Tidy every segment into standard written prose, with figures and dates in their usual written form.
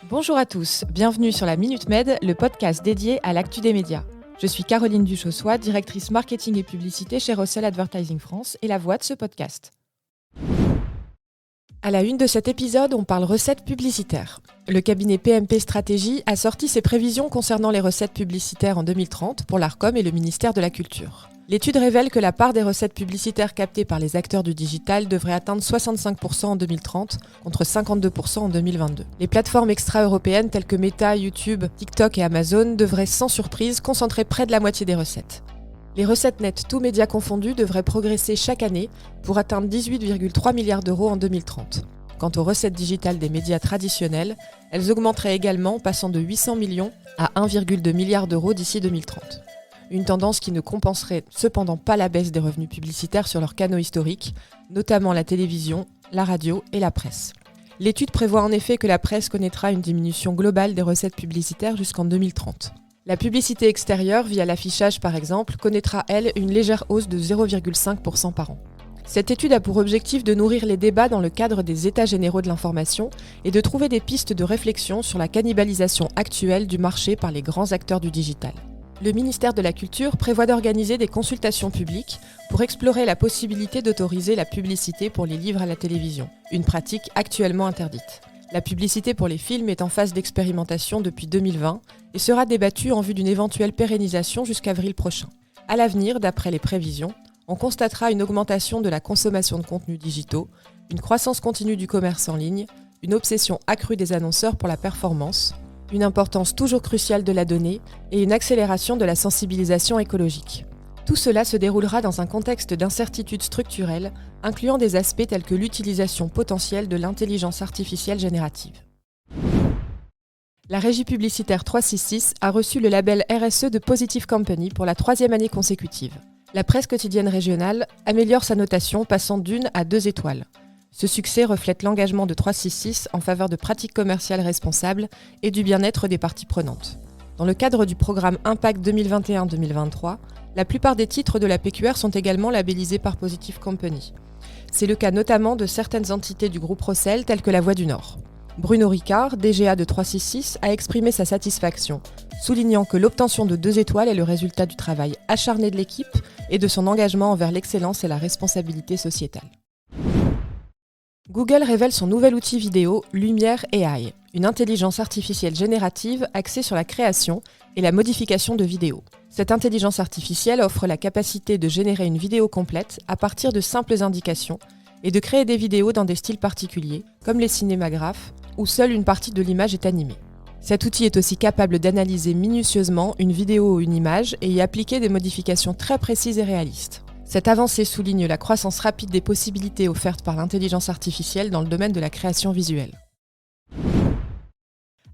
Bonjour à tous, bienvenue sur la Minute Med, le podcast dédié à l'actu des médias. Je suis Caroline Duchossois, directrice marketing et publicité chez Russell Advertising France et la voix de ce podcast. À la une de cet épisode, on parle recettes publicitaires. Le cabinet PMP Stratégie a sorti ses prévisions concernant les recettes publicitaires en 2030 pour l'Arcom et le ministère de la Culture. L'étude révèle que la part des recettes publicitaires captées par les acteurs du digital devrait atteindre 65% en 2030 contre 52% en 2022. Les plateformes extra-européennes telles que Meta, YouTube, TikTok et Amazon devraient sans surprise concentrer près de la moitié des recettes. Les recettes nettes tous médias confondus devraient progresser chaque année pour atteindre 18,3 milliards d'euros en 2030. Quant aux recettes digitales des médias traditionnels, elles augmenteraient également, passant de 800 millions à 1,2 milliard d'euros d'ici 2030. Une tendance qui ne compenserait cependant pas la baisse des revenus publicitaires sur leurs canaux historiques, notamment la télévision, la radio et la presse. L'étude prévoit en effet que la presse connaîtra une diminution globale des recettes publicitaires jusqu'en 2030. La publicité extérieure, via l'affichage par exemple, connaîtra elle une légère hausse de 0,5% par an. Cette étude a pour objectif de nourrir les débats dans le cadre des États généraux de l'information et de trouver des pistes de réflexion sur la cannibalisation actuelle du marché par les grands acteurs du digital. Le ministère de la Culture prévoit d'organiser des consultations publiques pour explorer la possibilité d'autoriser la publicité pour les livres à la télévision, une pratique actuellement interdite. La publicité pour les films est en phase d'expérimentation depuis 2020 et sera débattue en vue d'une éventuelle pérennisation jusqu'avril prochain. À l'avenir, d'après les prévisions, on constatera une augmentation de la consommation de contenus digitaux, une croissance continue du commerce en ligne, une obsession accrue des annonceurs pour la performance, une importance toujours cruciale de la donnée et une accélération de la sensibilisation écologique. Tout cela se déroulera dans un contexte d'incertitude structurelle, incluant des aspects tels que l'utilisation potentielle de l'intelligence artificielle générative. La régie publicitaire 366 a reçu le label RSE de Positive Company pour la 3e année consécutive. La presse quotidienne régionale améliore sa notation, passant d'1 à 2 étoiles. Ce succès reflète l'engagement de 366 en faveur de pratiques commerciales responsables et du bien-être des parties prenantes. Dans le cadre du programme Impact 2021-2023, la plupart des titres de la PQR sont également labellisés par Positive Company. C'est le cas notamment de certaines entités du groupe Russell telles que La Voix du Nord. Bruno Ricard, DGA de 366, a exprimé sa satisfaction, soulignant que l'obtention de 2 étoiles est le résultat du travail acharné de l'équipe et de son engagement envers l'excellence et la responsabilité sociétale. Google révèle son nouvel outil vidéo Lumière AI, une intelligence artificielle générative axée sur la création et la modification de vidéos. Cette intelligence artificielle offre la capacité de générer une vidéo complète à partir de simples indications et de créer des vidéos dans des styles particuliers, comme les cinémagraphes, où seule une partie de l'image est animée. Cet outil est aussi capable d'analyser minutieusement une vidéo ou une image et y appliquer des modifications très précises et réalistes. Cette avancée souligne la croissance rapide des possibilités offertes par l'intelligence artificielle dans le domaine de la création visuelle.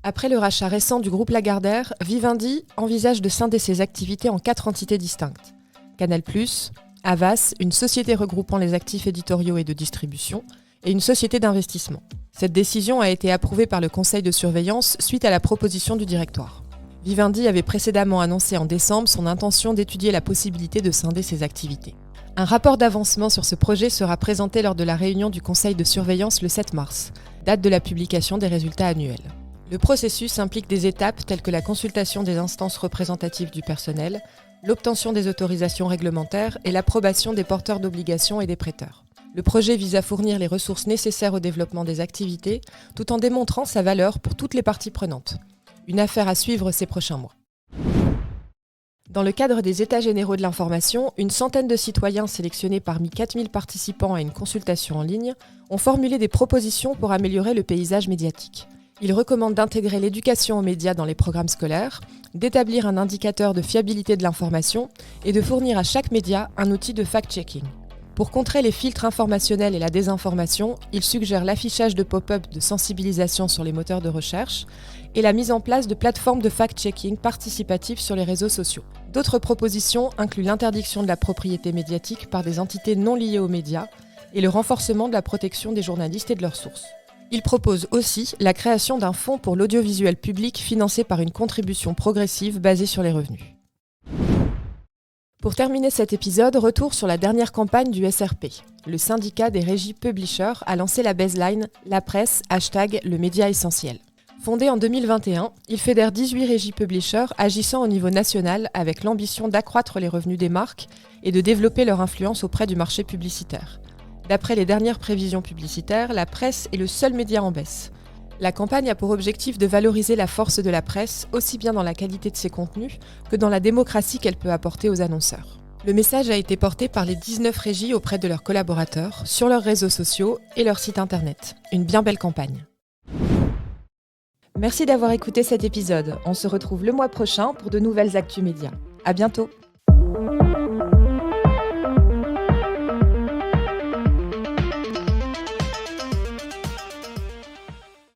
Après le rachat récent du groupe Lagardère, Vivendi envisage de scinder ses activités en 4 entités distinctes. Canal+, Havas, une société regroupant les actifs éditoriaux et de distribution, et une société d'investissement. Cette décision a été approuvée par le conseil de surveillance suite à la proposition du directoire. Vivendi avait précédemment annoncé en décembre son intention d'étudier la possibilité de scinder ses activités. Un rapport d'avancement sur ce projet sera présenté lors de la réunion du conseil de surveillance le 7 mars, date de la publication des résultats annuels. Le processus implique des étapes telles que la consultation des instances représentatives du personnel, l'obtention des autorisations réglementaires et l'approbation des porteurs d'obligations et des prêteurs. Le projet vise à fournir les ressources nécessaires au développement des activités, tout en démontrant sa valeur pour toutes les parties prenantes. Une affaire à suivre ces prochains mois. Dans le cadre des États généraux de l'information, une centaine de citoyens sélectionnés parmi 4000 participants à une consultation en ligne ont formulé des propositions pour améliorer le paysage médiatique. Ils recommandent d'intégrer l'éducation aux médias dans les programmes scolaires, d'établir un indicateur de fiabilité de l'information et de fournir à chaque média un outil de fact-checking. Pour contrer les filtres informationnels et la désinformation, ils suggèrent l'affichage de pop-up de sensibilisation sur les moteurs de recherche et la mise en place de plateformes de fact-checking participatifs sur les réseaux sociaux. D'autres propositions incluent l'interdiction de la propriété médiatique par des entités non liées aux médias et le renforcement de la protection des journalistes et de leurs sources. Ils proposent aussi la création d'un fonds pour l'audiovisuel public financé par une contribution progressive basée sur les revenus. Pour terminer cet épisode, retour sur la dernière campagne du SRP. Le syndicat des régies publishers a lancé la baseline « La presse, #le média essentiel ». Fondé en 2021, il fédère 18 régies publishers agissant au niveau national avec l'ambition d'accroître les revenus des marques et de développer leur influence auprès du marché publicitaire. D'après les dernières prévisions publicitaires, la presse est le seul média en baisse. La campagne a pour objectif de valoriser la force de la presse, aussi bien dans la qualité de ses contenus que dans la démocratie qu'elle peut apporter aux annonceurs. Le message a été porté par les 19 régies auprès de leurs collaborateurs, sur leurs réseaux sociaux et leur site internet. Une bien belle campagne. Merci d'avoir écouté cet épisode. On se retrouve le mois prochain pour de nouvelles actus médias. À bientôt!